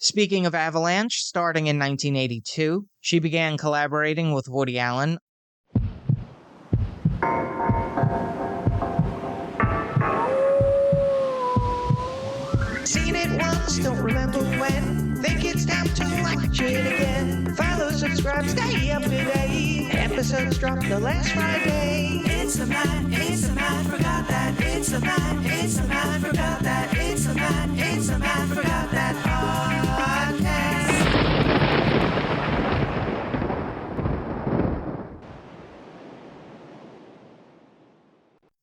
Speaking of Avalanche, starting in 1982, she began collaborating with Woody Allen. Seen it once, don't remember when. Think it's time to watch it again. Follow, subscribe, stay up to date. Episodes drop the last Friday. It's a Matt, forgot that. It's a Matt, forgot that. It's a Matt, forgot that podcast.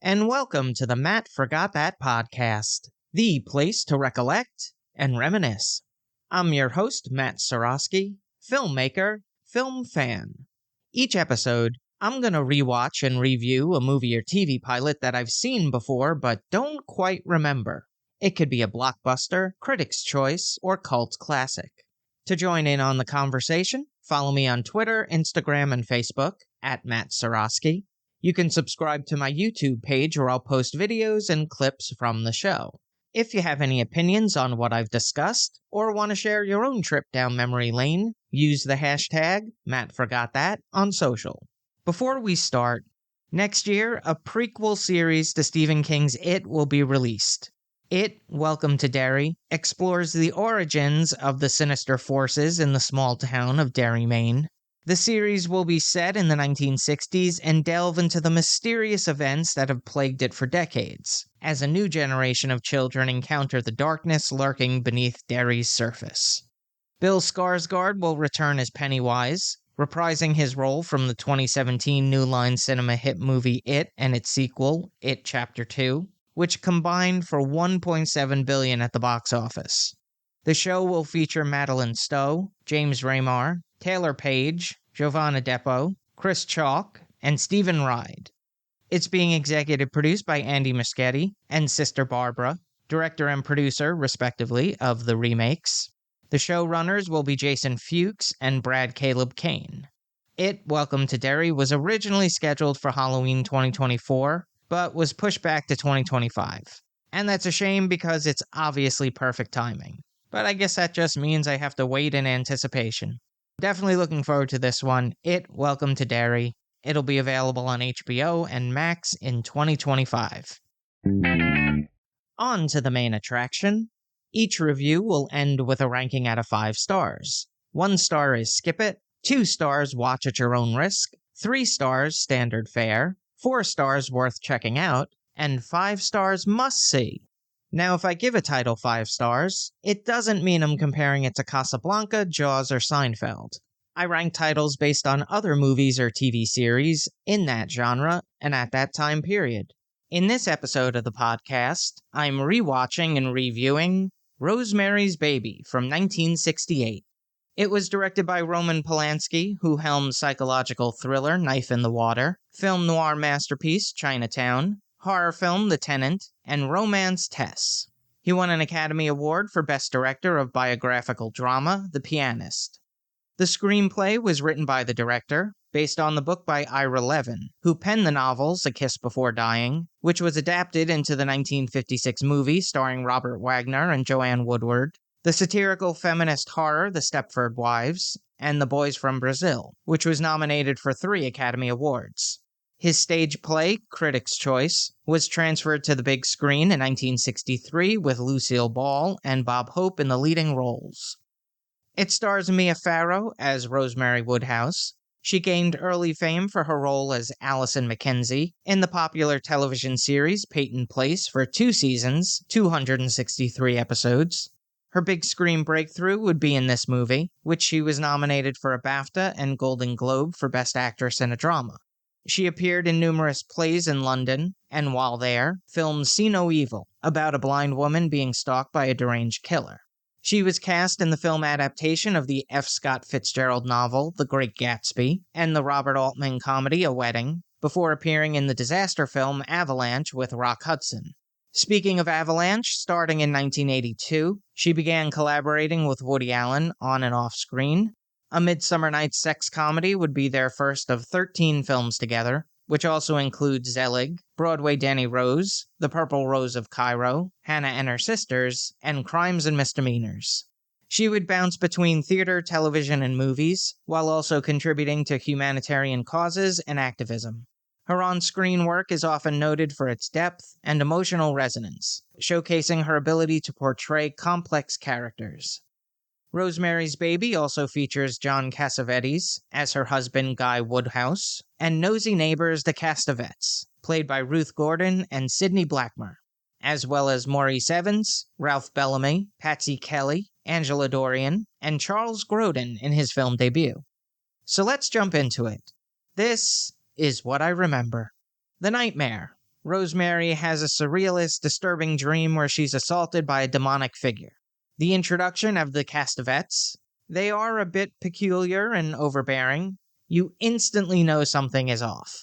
And welcome to the Matt Forgot That podcast, the place to recollect and reminisce. I'm your host, Matt Seroski, filmmaker, film fan. Each episode, I'm going to rewatch and review a movie or TV pilot that I've seen before but don't quite remember. It could be a blockbuster, critic's choice, or cult classic. To join in on the conversation, follow me on Twitter, Instagram, and Facebook at Matt Seroski. You can subscribe to my YouTube page where I'll post videos and clips from the show. If you have any opinions on what I've discussed, or want to share your own trip down memory lane, use the hashtag MattForgotThat on social. Before we start, next year, a prequel series to Stephen King's It will be released. It, Welcome to Derry, explores the origins of the sinister forces in the small town of Derry, Maine. The series will be set in the 1960s and delve into the mysterious events that have plagued it for decades, as a new generation of children encounter the darkness lurking beneath Derry's surface. Bill Skarsgård will return as Pennywise, reprising his role from the 2017 New Line Cinema hit movie It and its sequel, It Chapter 2, which combined for $1.7 billion at the box office. The show will feature Madeline Stowe, James Remar, Taylor Page, Giovanna Depo, Chris Chalk, and Stephen Ride. It's being executive produced by Andy Muschietti and Sister Barbara, director and producer, respectively, of the remakes. The showrunners will be Jason Fuchs and Brad Caleb Kane. It, Welcome to Derry, was originally scheduled for Halloween 2024, but was pushed back to 2025. And that's a shame because it's obviously perfect timing. But I guess that just means I have to wait in anticipation. Definitely looking forward to this one. It, Welcome to Derry. It'll be available on HBO and Max in 2025. On to the main attraction. Each review will end with a ranking out of 5 stars. 1 star is skip it, 2 stars watch at your own risk, 3 stars standard fare, 4 stars worth checking out, and 5 stars must see. Now, if I give a title 5 stars, it doesn't mean I'm comparing it to Casablanca, Jaws, or Seinfeld. I rank titles based on other movies or TV series in that genre and at that time period. In this episode of the podcast, I'm rewatching and reviewing Rosemary's Baby from 1968. It was directed by Roman Polanski, who helmed psychological thriller Knife in the Water, film noir masterpiece Chinatown, horror film The Tenant, and romance Tess. He won an Academy Award for Best Director of Biographical Drama, The Pianist. The screenplay was written by the director, based on the book by Ira Levin, who penned the novels A Kiss Before Dying, which was adapted into the 1956 movie starring Robert Wagner and Joanne Woodward, the satirical feminist horror The Stepford Wives, and The Boys from Brazil, which was nominated for 3 Academy Awards. His stage play, Critics' Choice, was transferred to the big screen in 1963 with Lucille Ball and Bob Hope in the leading roles. It stars Mia Farrow as Rosemary Woodhouse. She gained early fame for her role as Allison Mackenzie in the popular television series Peyton Place for 2 seasons, 263 episodes. Her big screen breakthrough would be in this movie, which she was nominated for a BAFTA and Golden Globe for Best Actress in a Drama. She appeared in numerous plays in London, and while there, filmed See No Evil, about a blind woman being stalked by a deranged killer. She was cast in the film adaptation of the F. Scott Fitzgerald novel The Great Gatsby, and the Robert Altman comedy A Wedding, before appearing in the disaster film Avalanche with Rock Hudson. Speaking of Avalanche, starting in 1982, she began collaborating with Woody Allen on and off screen. A Midsummer Night's Sex comedy would be their first of 13 films together, which also includes Zelig, Broadway Danny Rose, The Purple Rose of Cairo, Hannah and Her Sisters, and Crimes and Misdemeanors. She would bounce between theater, television, and movies, while also contributing to humanitarian causes and activism. Her on-screen work is often noted for its depth and emotional resonance, showcasing her ability to portray complex characters. Rosemary's Baby also features John Cassavetes as her husband Guy Woodhouse, and nosy neighbors the Castavets, played by Ruth Gordon and Sidney Blackmer, as well as Maurice Evans, Ralph Bellamy, Patsy Kelly, Angela Dorian, and Charles Grodin in his film debut. So let's jump into it. This is what I remember. The nightmare. Rosemary has a surrealist, disturbing dream where she's assaulted by a demonic figure. The introduction of the Castavets. They are a bit peculiar and overbearing. You instantly know something is off.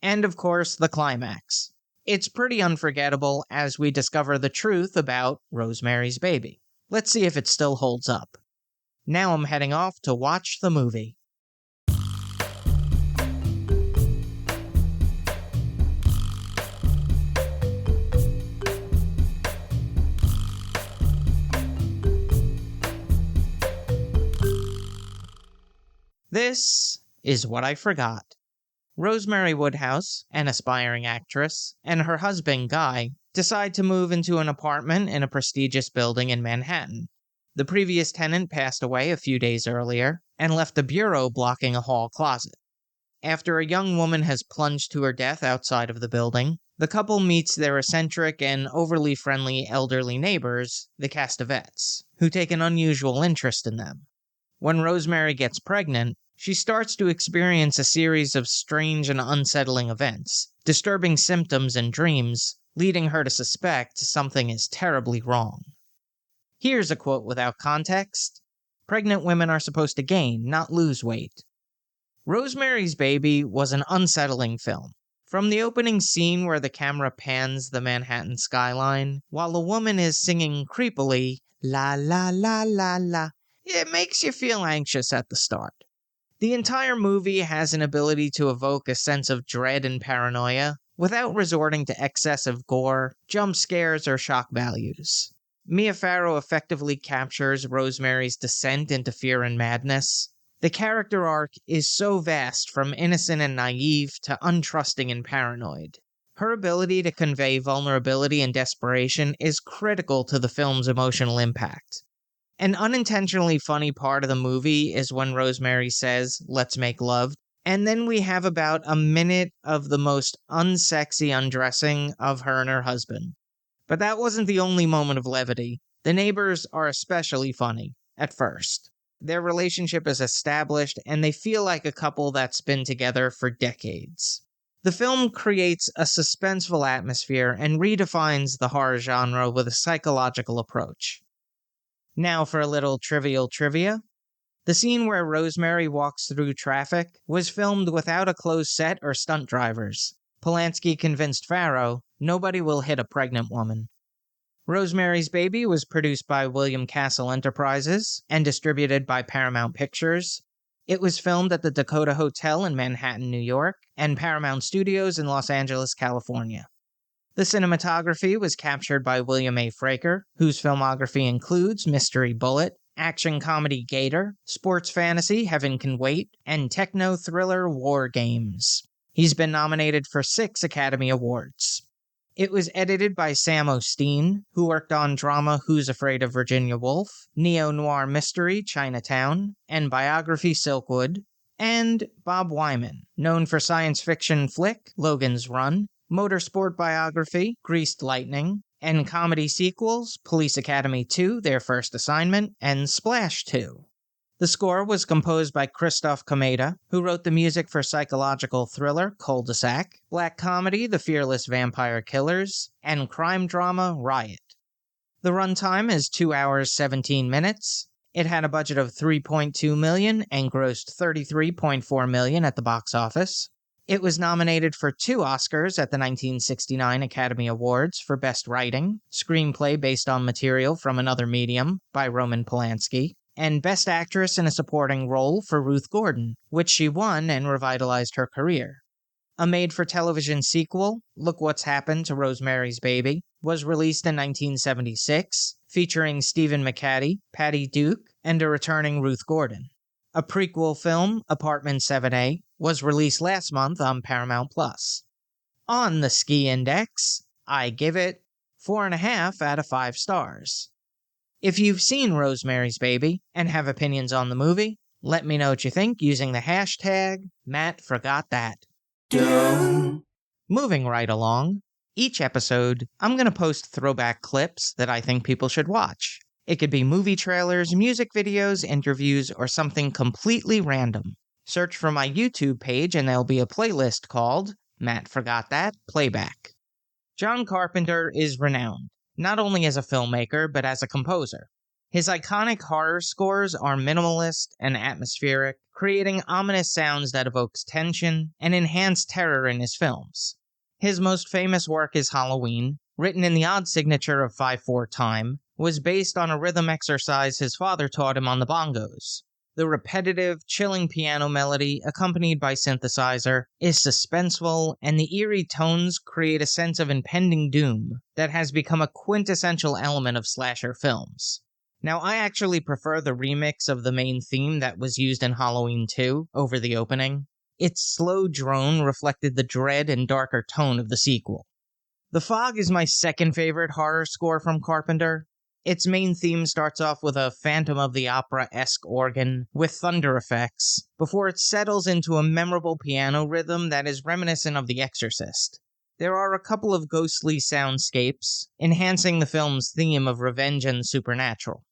And of course, the climax. It's pretty unforgettable as we discover the truth about Rosemary's Baby. Let's see if it still holds up. Now I'm heading off to watch the movie. This is what I forgot. Rosemary Woodhouse, an aspiring actress, and her husband Guy decide to move into an apartment in a prestigious building in Manhattan. The previous tenant passed away a few days earlier and left a bureau blocking a hall closet. After a young woman has plunged to her death outside of the building, the couple meets their eccentric and overly friendly elderly neighbors, the Castavets, who take an unusual interest in them. When Rosemary gets pregnant, she starts to experience a series of strange and unsettling events, disturbing symptoms and dreams, leading her to suspect something is terribly wrong. Here's a quote without context. Pregnant women are supposed to gain, not lose weight. Rosemary's Baby was an unsettling film. From the opening scene where the camera pans the Manhattan skyline, while a woman is singing creepily, la la la la la, it makes you feel anxious at the start. The entire movie has an ability to evoke a sense of dread and paranoia without resorting to excessive gore, jump scares, or shock values. Mia Farrow effectively captures Rosemary's descent into fear and madness. The character arc is so vast from innocent and naive to untrusting and paranoid. Her ability to convey vulnerability and desperation is critical to the film's emotional impact. An unintentionally funny part of the movie is when Rosemary says, "Let's make love," and then we have about a minute of the most unsexy undressing of her and her husband. But that wasn't the only moment of levity. The neighbors are especially funny, at first. Their relationship is established, and they feel like a couple that's been together for decades. The film creates a suspenseful atmosphere and redefines the horror genre with a psychological approach. Now for a little trivial trivia. The scene where Rosemary walks through traffic was filmed without a closed set or stunt drivers. Polanski convinced Farrow, nobody will hit a pregnant woman. Rosemary's Baby was produced by William Castle Enterprises and distributed by Paramount Pictures. It was filmed at the Dakota Hotel in Manhattan, New York, and Paramount Studios in Los Angeles, California. The cinematography was captured by William A. Fraker, whose filmography includes Mystery Bullet, action comedy Gator, sports fantasy Heaven Can Wait, and techno thriller War Games. He's been nominated for 6 Academy Awards. It was edited by Sam Osteen, who worked on drama Who's Afraid of Virginia Woolf, neo-noir mystery Chinatown, and biography Silkwood, and Bob Wyman, known for science fiction flick Logan's Run, motorsport biography Greased Lightning, and comedy sequels Police Academy 2, Their First Assignment, and Splash 2. The score was composed by Christoph Komeda, who wrote the music for psychological thriller Cul-de-sac, black comedy The Fearless Vampire Killers, and crime drama Riot. The runtime is 2 hours 17 minutes. It had a budget of $3.2 million and grossed $33.4 million at the box office. It was nominated for 2 Oscars at the 1969 Academy Awards for Best Writing, Screenplay Based on Material from Another Medium by Roman Polanski, and Best Actress in a Supporting Role for Ruth Gordon, which she won and revitalized her career. A made-for-television sequel, Look What's Happened to Rosemary's Baby, was released in 1976, featuring Stephen McHattie, Patty Duke, and a returning Ruth Gordon. A prequel film, Apartment 7A, was released last month on Paramount+. On the Ski Index, I give it 4.5 out of 5 stars. If you've seen Rosemary's Baby and have opinions on the movie, let me know what you think using the hashtag #MattForgotThat. Moving right along, each episode, I'm going to post throwback clips that I think people should watch. It could be movie trailers, music videos, interviews, or something completely random. Search for my YouTube page and there'll be a playlist called Matt Forgot That Playback. John Carpenter is renowned, not only as a filmmaker, but as a composer. His iconic horror scores are minimalist and atmospheric, creating ominous sounds that evokes tension and enhance terror in his films. His most famous work is Halloween, written in the odd signature of 5/4 time, was based on a rhythm exercise his father taught him on the bongos. The repetitive, chilling piano melody, accompanied by synthesizer, is suspenseful, and the eerie tones create a sense of impending doom that has become a quintessential element of slasher films. Now, I actually prefer the remix of the main theme that was used in Halloween 2 over the opening. Its slow drone reflected the dread and darker tone of the sequel. The Fog is my second favorite horror score from Carpenter. Its main theme starts off with a Phantom of the Opera-esque organ with thunder effects, before it settles into a memorable piano rhythm that is reminiscent of The Exorcist. There are a couple of ghostly soundscapes, enhancing the film's theme of revenge and supernatural.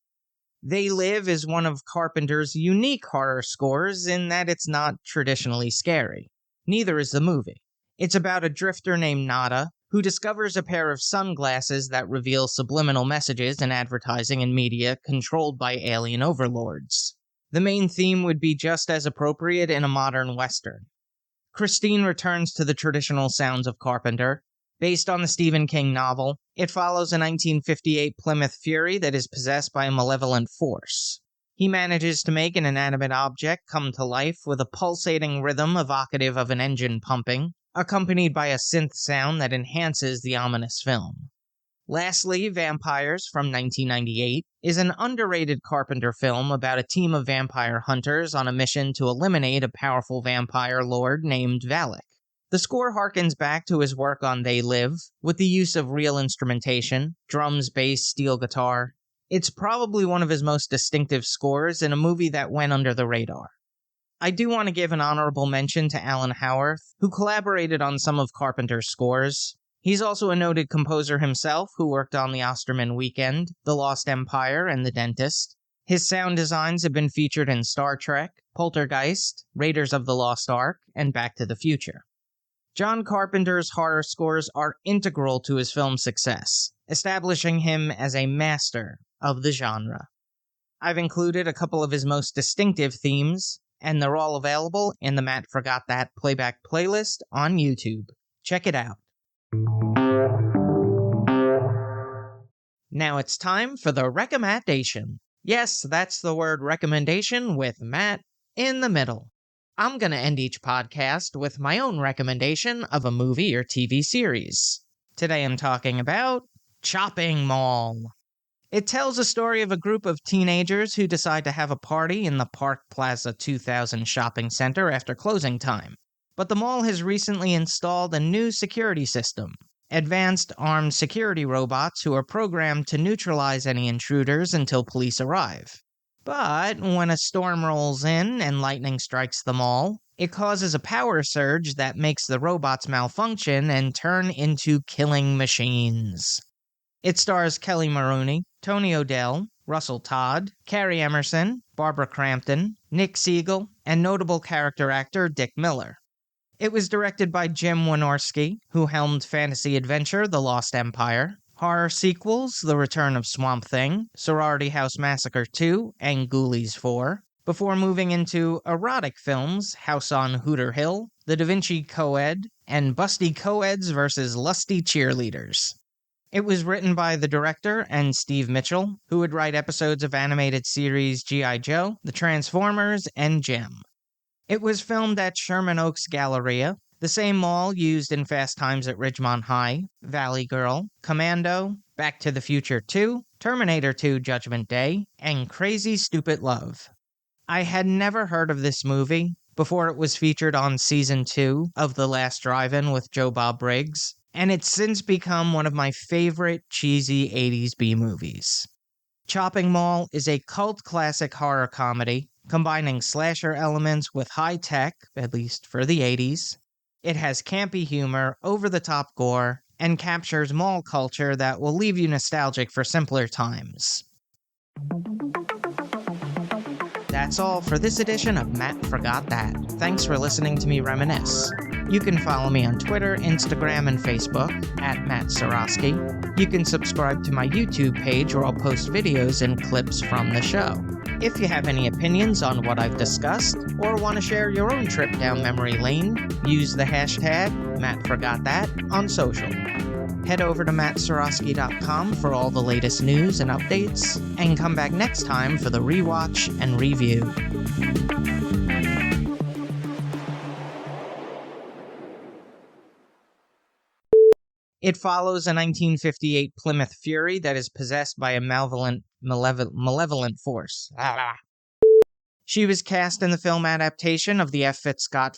They Live is one of Carpenter's unique horror scores in that it's not traditionally scary. Neither is the movie. It's about a drifter named Nada, who discovers a pair of sunglasses that reveal subliminal messages in advertising and media controlled by alien overlords. The main theme would be just as appropriate in a modern Western. Christine returns to the traditional sounds of Carpenter. Based on the Stephen King novel, it follows a 1958 Plymouth Fury that is possessed by a malevolent force. He manages to make an inanimate object come to life with a pulsating rhythm evocative of an engine pumping, accompanied by a synth sound that enhances the ominous film. Lastly, Vampires from 1998 is an underrated Carpenter film about a team of vampire hunters on a mission to eliminate a powerful vampire lord named Valak. The score harkens back to his work on They Live, with the use of real instrumentation, drums, bass, steel guitar. It's probably one of his most distinctive scores in a movie that went under the radar. I do want to give an honorable mention to Alan Howarth, who collaborated on some of Carpenter's scores. He's also a noted composer himself who worked on The Osterman Weekend, The Lost Empire, and The Dentist. His sound designs have been featured in Star Trek, Poltergeist, Raiders of the Lost Ark, and Back to the Future. John Carpenter's horror scores are integral to his film's success, establishing him as a master of the genre. I've included a couple of his most distinctive themes, and they're all available in the Matt Forgot That Playback playlist on YouTube. Check it out. Now it's time for the recommendation. Yes, that's the word recommendation with Matt in the middle. I'm going to end each podcast with my own recommendation of a movie or TV series. Today I'm talking about Chopping Mall. It tells a story of a group of teenagers who decide to have a party in the Park Plaza 2000 shopping center after closing time. But the mall has recently installed a new security system. Advanced armed security robots who are programmed to neutralize any intruders until police arrive. But when a storm rolls in and lightning strikes the mall, it causes a power surge that makes the robots malfunction and turn into killing machines. It stars Kelly Maroney, Tony O'Dell, Russell Todd, Carrie Emerson, Barbara Crampton, Nick Siegel, and notable character actor Dick Miller. It was directed by Jim Wynorski, who helmed fantasy adventure The Lost Empire, horror sequels The Return of Swamp Thing, Sorority House Massacre 2, and Ghoulies 4, before moving into erotic films House on Hooter Hill, The Da Vinci Coed, and Busty Coeds vs. Lusty Cheerleaders. It was written by the director and Steve Mitchell, who would write episodes of animated series G.I. Joe, The Transformers, and Jem. It was filmed at Sherman Oaks Galleria, The same mall used in Fast Times at Ridgemont High, Valley Girl, Commando, Back to the Future 2, Terminator 2 Judgment Day, and Crazy Stupid Love. I had never heard of this movie before it was featured on Season 2 of The Last Drive-In with Joe Bob Briggs, and it's since become one of my favorite cheesy 80s B-movies. Chopping Mall is a cult classic horror comedy, combining slasher elements with high tech, at least for the 80s. It has campy humor, over-the-top gore, and captures mall culture that will leave you nostalgic for simpler times. That's all for this edition of Matt Forgot That. Thanks for listening to me reminisce. You can follow me on Twitter, Instagram, and Facebook at Matt Seroski. You can subscribe to my YouTube page where I'll post videos and clips from the show. If you have any opinions on what I've discussed, or want to share your own trip down memory lane, use the hashtag MattForgotThat on social. Head over to mattseroski.com for all the latest news and updates, and come back next time for the rewatch and review. It follows a 1958 Plymouth Fury that is possessed by a malevolent force. She was cast in the film adaptation of the F. Fitz Scott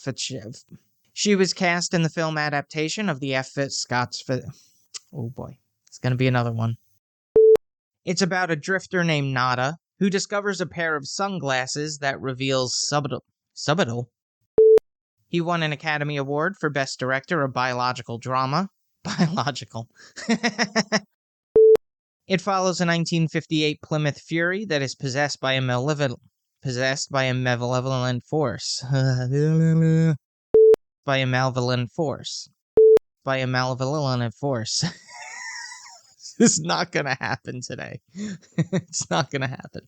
Oh boy, it's gonna be another one. It's about a drifter named Nada who discovers a pair of sunglasses that reveals subtle. He won an Academy Award for Best Director of Biological Drama. It follows a 1958 Plymouth Fury that is possessed by a malevolent force. This is not gonna happen today. It's not gonna happen.